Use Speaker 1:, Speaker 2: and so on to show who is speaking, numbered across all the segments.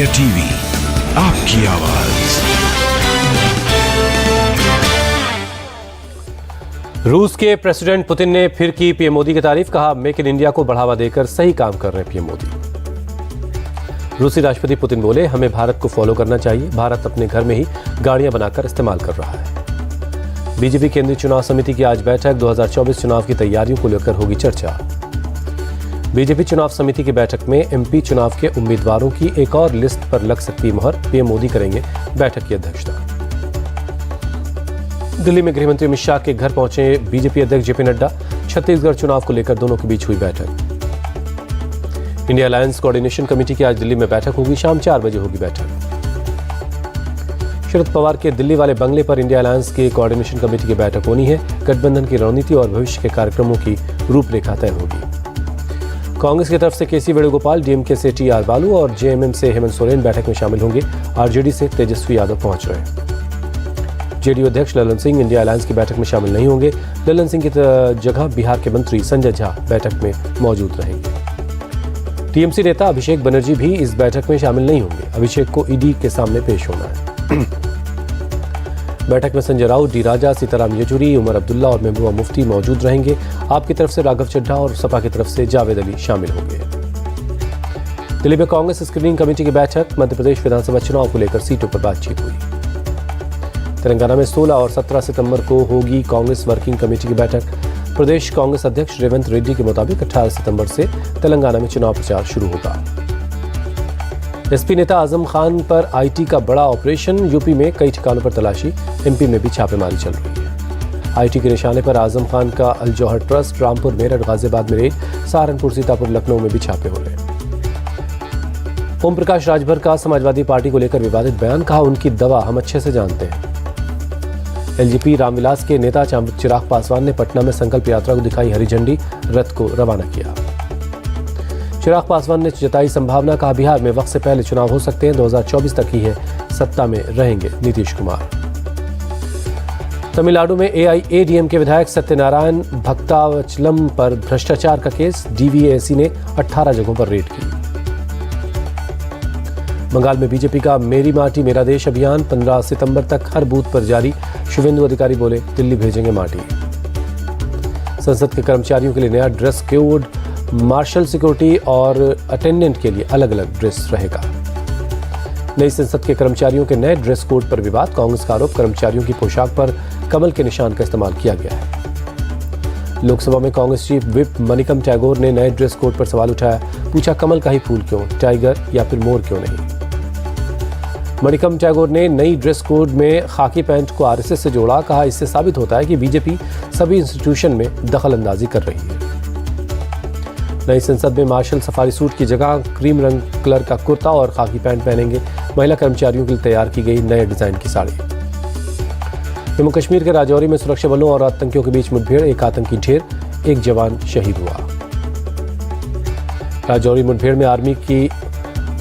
Speaker 1: India TV, आपकी आवाज।
Speaker 2: रूस के प्रेसिडेंट पुतिन ने फिर की पीएम मोदी की तारीफ। कहा, मेक इन इंडिया को बढ़ावा देकर सही काम कर रहे हैं पीएम मोदी। रूसी राष्ट्रपति पुतिन बोले, हमें भारत को फॉलो करना चाहिए। भारत अपने घर में ही गाड़ियां बनाकर इस्तेमाल कर रहा है। बीजेपी केंद्रीय चुनाव समिति की आज बैठक। 2024 चुनाव की तैयारियों को लेकर होगी चर्चा। बीजेपी चुनाव समिति की बैठक में एमपी चुनाव के उम्मीदवारों की एक और लिस्ट पर लग सकती है मुहर। पीएम मोदी करेंगे बैठक की अध्यक्षता। दिल्ली में गृहमंत्री अमित शाह के घर पहुंचे बीजेपी अध्यक्ष जेपी नड्डा। छत्तीसगढ़ चुनाव को लेकर दोनों के बीच हुई बैठक। इंडिया अलायंस कोऑर्डिनेशन कमेटी की आज दिल्ली में बैठक होगी। शाम 4 बजे होगी बैठक। शरद पवार के दिल्ली वाले बंगले पर इंडिया अलायंस की कोऑर्डिनेशन कमेटी की बैठक होनी है। गठबंधन की रणनीति और भविष्य के कार्यक्रमों की रूपरेखा तय होगी। कांग्रेस की तरफ से केसी वेणुगोपाल, डीएमके से टीआर बालू और जेएमएम से हेमंत सोरेन बैठक में शामिल होंगे। आरजेडी से तेजस्वी यादव पहुंच रहे हैं। जेडीयू अध्यक्ष ललन सिंह इंडिया अलायंस की बैठक में शामिल नहीं होंगे। ललन सिंह की जगह बिहार के मंत्री संजय झा बैठक में मौजूद रहेंगे। टीएमसी नेता अभिषेक बनर्जी भी इस बैठक में शामिल नहीं होंगे। अभिषेक को ईडी के सामने पेश होना है। बैठक में संजय राउत, डी राजा, सीताराम येचुरी, उमर अब्दुल्ला और महबूबा मुफ्ती मौजूद रहेंगे। आप की तरफ से राघव चड्ढा और सपा की तरफ से जावेद अली शामिल होंगे। दिल्ली में कांग्रेस स्क्रीनिंग कमेटी की बैठक। मध्य प्रदेश विधानसभा चुनाव को लेकर सीटों पर बातचीत हुई। तेलंगाना में 16 और 17 सितंबर को होगी कांग्रेस वर्किंग कमेटी की बैठक। प्रदेश कांग्रेस अध्यक्ष रेवंत रेड्डी के मुताबिक 18 सितंबर से तेलंगाना में चुनाव प्रचार शुरू होगा। एसपी नेता आजम खान पर आईटी का बड़ा ऑपरेशन। यूपी में कई ठिकानों पर तलाशी। एमपी में भी छापेमारी चल रही है। आईटी के निशाने पर आजम खान का अल जौहर ट्रस्ट, रामपुर, मेरठ, गाजियाबाद में रेड। सहारनपुर, सीतापुर, लखनऊ में भी छापे हो रहे। ओम प्रकाश राजभर का समाजवादी पार्टी को लेकर विवादित बयान। कहा, उनकी दवा हम अच्छे से जानते हैं। एलजेपी रामविलास के नेता चिराग पासवान ने पटना में संकल्प यात्रा को दिखाई हरी झंडी। रथ को रवाना किया। चिराग पासवान ने जताई संभावना। कहा, बिहार में वक्त से पहले चुनाव हो सकते हैं। 2024 तक ही है सत्ता में रहेंगे नीतीश कुमार। तमिलनाडु में एआईएडीएम के विधायक सत्यनारायण भक्तावचलम पर भ्रष्टाचार का केस। डीवीएसी ने 18 जगहों पर रेड की। बंगाल में बीजेपी का मेरी माटी मेरा देश अभियान 15 सितंबर तक हर बूथ पर जारी। शुभेंदु अधिकारी बोले, दिल्ली भेजेंगे माटी। संसद के कर्मचारियों के लिए नया ड्रेस कोड। मार्शल सिक्योरिटी और अटेंडेंट के लिए अलग अलग ड्रेस रहेगा। नई संसद के कर्मचारियों के नए ड्रेस कोड पर विवाद। कांग्रेस का आरोप, कर्मचारियों की पोशाक पर कमल के निशान का इस्तेमाल किया गया है। लोकसभा में कांग्रेस चीफ व्हिप मणिकम टैगोर ने नए ड्रेस कोड पर सवाल उठाया। पूछा, कमल का ही फूल क्यों, टाइगर या फिर मोर क्यों नहीं। मणिकम टैगोर ने नई ड्रेस कोड में खाकी पैंट को आरएसएस से जोड़ा। कहा, इससे साबित होता है कि बीजेपी सभी इंस्टीट्यूशन में दखल अंदाजी कर रही है। नई संसद में मार्शल सफारी सूट की जगह क्रीम रंग कलर का कुर्ता और खाकी पैंट पहनेंगे। महिला कर्मचारियों के लिए तैयार की गई नए डिजाइन की साड़ी। जम्मू कश्मीर के राजौरी में सुरक्षा बलों और आतंकियों के बीच मुठभेड़। एक आतंकी ढेर, एक जवान शहीद हुआ। राजौरी मुठभेड़ में आर्मी की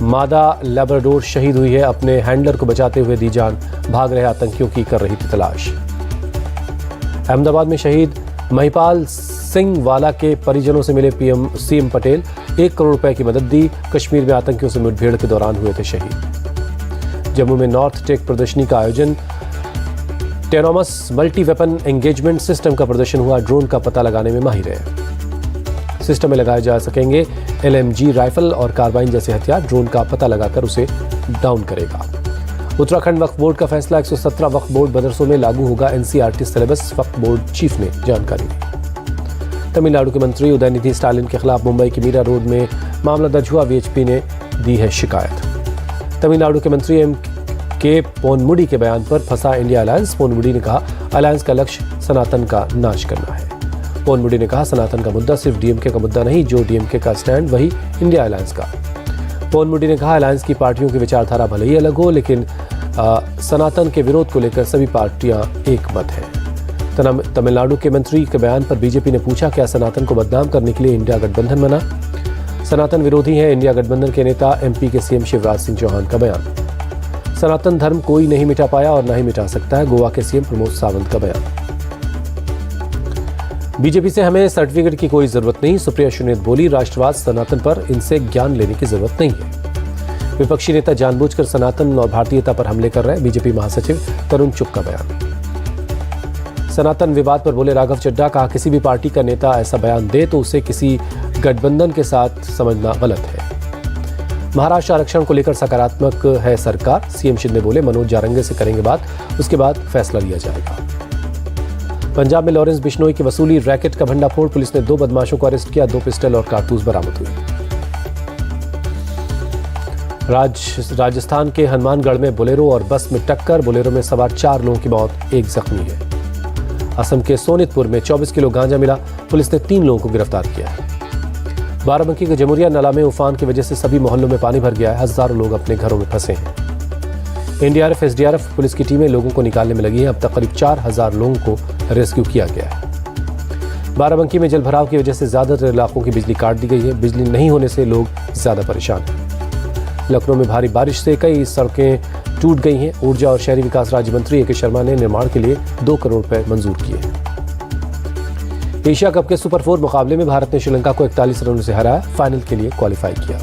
Speaker 2: मादा लैब्राडोर शहीद हुई है। अपने हैंडलर को बचाते हुए दी जान। भाग रहे आतंकियों की कर रही थी तलाश। अहमदाबाद में शहीद महिपाल सिंह वाला के परिजनों से मिले सीएम पटेल। 1 करोड़ रुपए की मदद दी। कश्मीर में आतंकियों से मुठभेड़ के दौरान हुए थे शहीद। जम्मू में नॉर्थ टेक प्रदर्शनी का आयोजन। टेनोमस मल्टी वेपन एंगेजमेंट सिस्टम का प्रदर्शन हुआ। ड्रोन का पता लगाने में माहिर है। सिस्टम में लगाए जा सकेंगे एलएमजी राइफल और कार्बाइन जैसे हथियार। ड्रोन का पता लगाकर उसे डाउन करेगा। उत्तराखंड वक्फ बोर्ड का फैसला। 117 वक्फ बोर्ड मदरसों में लागू होगा एनसीईआरटी सिलेबस। वक्फ बोर्ड चीफ ने जानकारी दी। तमिलनाडु के मंत्री उदयनिधि स्टालिन के खिलाफ मुंबई के मीरा रोड में मामला दर्ज हुआ। वीएचपी ने दी है शिकायत। तमिलनाडु के मंत्री एम.के. पोनमुडी के बयान पर फंसा इंडिया अलायंस। पोनमुडी ने कहा, अलायंस का लक्ष्य सनातन का नाश करना है। पोनमुडी ने कहा, सनातन का मुद्दा सिर्फ डीएमके का मुद्दा नहीं। जो डीएमके का स्टैंड वही इंडिया अलायंस का। पोनमुडी ने कहा, अलायंस की पार्टियों की विचारधारा भले ही अलग हो, लेकिन सनातन के विरोध को लेकर सभी पार्टियां एक मत हैं। तमिलनाडु के मंत्री के बयान पर बीजेपी ने पूछा, क्या सनातन को बदनाम करने के लिए इंडिया गठबंधन बना? सनातन विरोधी है इंडिया गठबंधन के नेता एमपी के सीएम शिवराज सिंह चौहान का बयान। सनातन धर्म कोई नहीं मिटा पाया और न ही मिटा सकता है, गोवा के सीएम प्रमोद सावंत का बयान। बीजेपी से हमें सर्टिफिकेट की कोई जरूरत नहीं, सुप्रिया सुनीत बोली। राष्ट्रवाद सनातन पर इनसे ज्ञान लेने की जरूरत नहीं है। विपक्षी नेता जानबूझकर सनातन और भारतीयता पर हमले कर रहे हैं, बीजेपी महासचिव तरुण चुग का बयान। सनातन विवाद पर बोले राघव चड्ढा, कहा किसी भी पार्टी का नेता ऐसा बयान दे तो उसे किसी गठबंधन के साथ समझना गलत है। महाराष्ट्र आरक्षण को लेकर सकारात्मक है सरकार, सीएम शिंदे बोले मनोज जारंगे से करेंगे बात, उसके बाद फैसला लिया जाएगा। पंजाब में लॉरेंस बिश्नोई की वसूली रैकेट का भंडाफोड़, पुलिस ने 2 बदमाशों को अरेस्ट किया, 2 पिस्टल और कारतूस बरामद हुए। राजस्थान के हनुमानगढ़ में बोलेरो और बस में टक्कर, बोलेरो में सवार 4 लोगों की मौत, 1 जख्मी है। असम के सोनितपुर में 24 किलो गांजा मिला, पुलिस ने 3 लोगों को गिरफ्तार किया है। बाराबंकी के जमुरिया नाला में उफान की वजह से सभी मोहल्लों में पानी भर गया है, हजारों लोग अपने घरों में फंसे हैं। एनडीआरएफ, एसडीआरएफ, पुलिस की टीमें लोगों को निकालने में लगी हैं, अब तक करीब 4000 लोगों को रेस्क्यू किया गया है। बाराबंकी में जलभराव की वजह से ज्यादातर इलाकों की बिजली काट दी गई है, बिजली नहीं होने से लोग ज्यादा परेशान हैं। लखनऊ में भारी बारिश से कई सड़कें टूट गई हैं, ऊर्जा और शहरी विकास राज्य मंत्री ए.के. शर्मा ने निर्माण के लिए 2 करोड़ रुपए मंजूर किए हैं। एशिया कप के सुपर 4 मुकाबले में भारत ने श्रीलंका को 41 रनों से हराया, फाइनल के लिए क्वालिफाई किया।